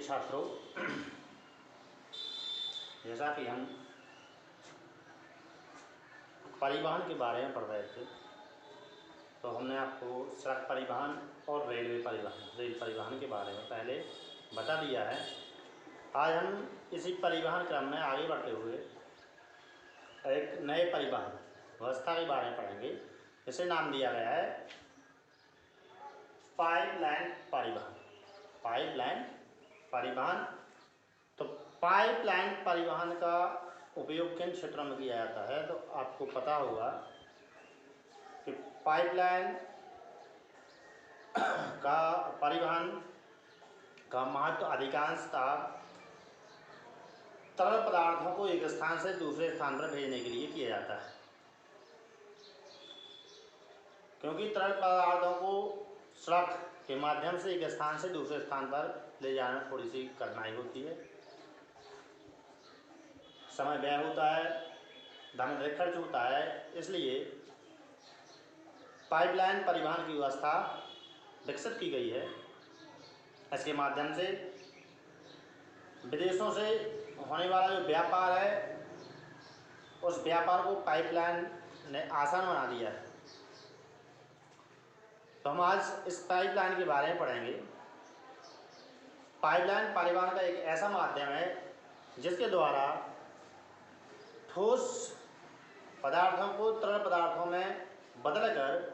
छात्रों, जैसा कि हम परिवहन के बारे में पढ़ रहे थे, तो हमने आपको सड़क परिवहन और रेल परिवहन के बारे में पहले बता दिया है। आज हम इसी परिवहन क्रम में आगे बढ़ते हुए एक नए परिवहन व्यवस्था के बारे में पढ़ेंगे। इसे नाम दिया गया है पाइपलाइन परिवहन। पाइपलाइन परिवहन। तो पाइपलाइन परिवहन का उपयोग किन क्षेत्रों में किया जाता है, तो आपको पता होगा कि पाइपलाइन का परिवहन का महत्व अधिकांशतः तरल पदार्थों को एक स्थान से दूसरे स्थान पर भेजने के लिए किया जाता है, क्योंकि तरल पदार्थों को सड़क के माध्यम से एक स्थान से दूसरे स्थान पर ले जाने में थोड़ी सी कठिनाई होती है, समय व्यय होता है, धन अधिक खर्च होता है। इसलिए पाइपलाइन परिवहन की व्यवस्था विकसित की गई है। इसके माध्यम से विदेशों से होने वाला जो व्यापार है, उस व्यापार को पाइपलाइन ने आसान बना दिया है। तो हम आज इस पाइपलाइन के बारे में पढ़ेंगे। पाइपलाइन परिवहन का एक ऐसा माध्यम है जिसके द्वारा ठोस पदार्थों को तरल पदार्थों में बदलकर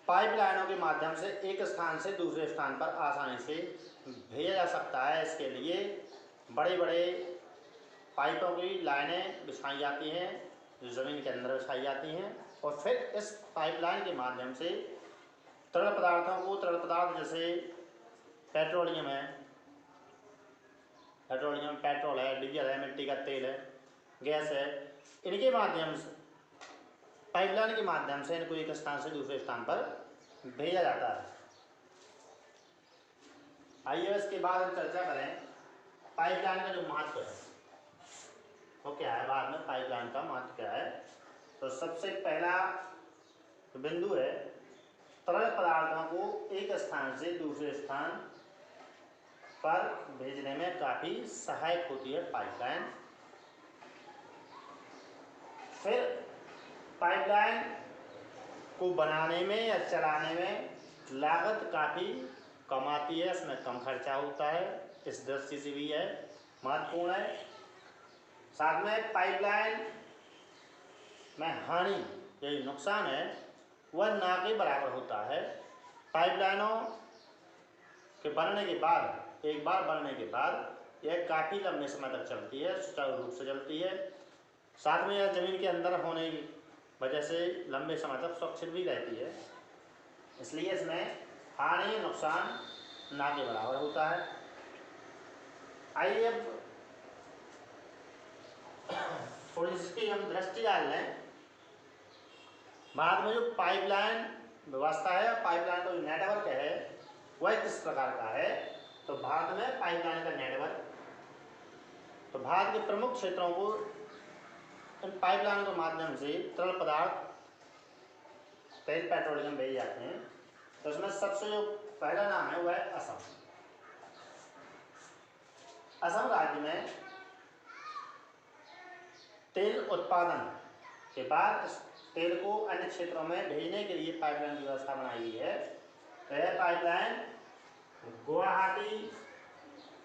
पाइपलाइनों के माध्यम से एक स्थान से दूसरे स्थान पर आसानी से भेजा जा सकता है। इसके लिए बड़े बड़े पाइपों की लाइनें बिछाई जाती हैं, जो ज़मीन के अंदर बिछाई जाती हैं, और फिर इस पाइपलाइन के माध्यम से तरल पदार्थ जैसे पेट्रोल है, डीजल है, मिट्टी का तेल है, गैस है, इनके माध्यम से पाइपलाइन के माध्यम से इनको एक स्थान से दूसरे स्थान पर भेजा जाता है। आइए इसके बाद हम चर्चा करें पाइपलाइन का जो महत्व है वो क्या है। बाद में पाइपलाइन का महत्व क्या है, तो सबसे पहला बिंदु है तरल पदार्थों को एक स्थान से दूसरे स्थान पर भेजने में काफ़ी सहायक होती है पाइपलाइन। फिर पाइपलाइन को बनाने में या चलाने में लागत काफ़ी कम आती है, इसमें कम खर्चा होता है, इस दृष्टि से भी है महत्वपूर्ण है। साथ में पाइपलाइन में हानि या नुकसान है वह ना के बराबर होता है। पाइपलाइनों के बनने के बाद, एक बार बनने के बाद यह काफ़ी लंबे समय तक चलती है, सुचारू रूप से चलती है। साथ में यह ज़मीन के अंदर होने की वजह से लंबे समय तक सुरक्षित भी रहती है, इसलिए इसमें हानि नुकसान ना के बराबर होता है। आइए अब थोड़ी सी हम दृष्टि डाल लें भारत में जो पाइपलाइन व्यवस्था है, पाइपलाइन का जो नेटवर्क है वह किस प्रकार का है। तो भारत में पाइपलाइन का नेटवर्क, तो भारत के प्रमुख क्षेत्रों को इन पाइपलाइन के माध्यम से तरल पदार्थ तेल पेट्रोलियम भेजे जाते हैं। तो इसमें सबसे जो पहला नाम है वह है असम। असम राज्य में तेल उत्पादन के बाद इस तेल को अन्य क्षेत्रों में भेजने के लिए पाइपलाइन की व्यवस्था बनाई गई है। यह पाइपलाइन गुवाहाटी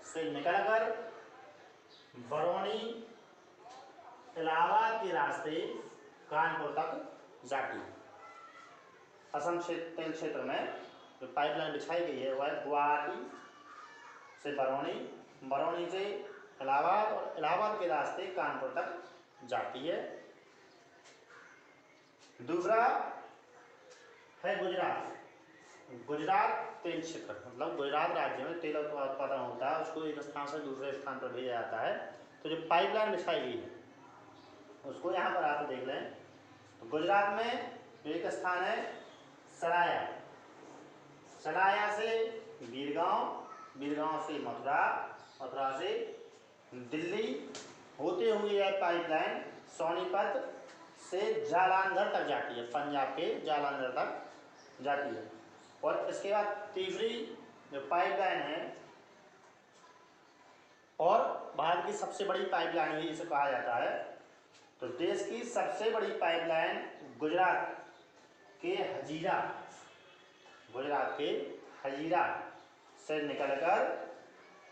से निकलकर बरौनी इलाहाबाद के रास्ते कानपुर तक जाती है। असम तेल क्षेत्र में जो पाइपलाइन बिछाई गई है वह गुवाहाटी से बरौनी से इलाहाबाद और इलाहाबाद के रास्ते कानपुर तक जाती है। दूसरा है गुजरात तेल क्षेत्र, मतलब गुजरात राज्य में तेल उत्पादन होता है, उसको एक स्थान से दूसरे स्थान पर भेजा जाता है। तो जो पाइपलाइन बिछाई गई है उसको यहाँ पर आप देख लें। तो गुजरात में एक स्थान है सराया से बीरगांव से मथुरा से दिल्ली होते हुए यह पाइपलाइन सोनीपत से जालंधर तक जाती है, पंजाब के जालंधर तक जाती है। और इसके बाद तीसरी जो पाइपलाइन है और भारत की सबसे बड़ी पाइपलाइन भी इसे कहा जाता है। तो देश की सबसे बड़ी पाइपलाइन गुजरात के हजीरा से निकलकर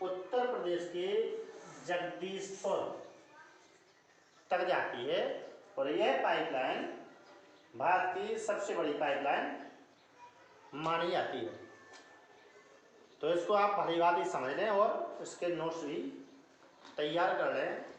उत्तर प्रदेश के जगदीशपुर तक जाती है और यह पाइपलाइन भारत की सबसे बड़ी पाइपलाइन मानी जाती है। तो इसको आप भली भांति समझ लें और इसके नोट्स भी तैयार कर लें।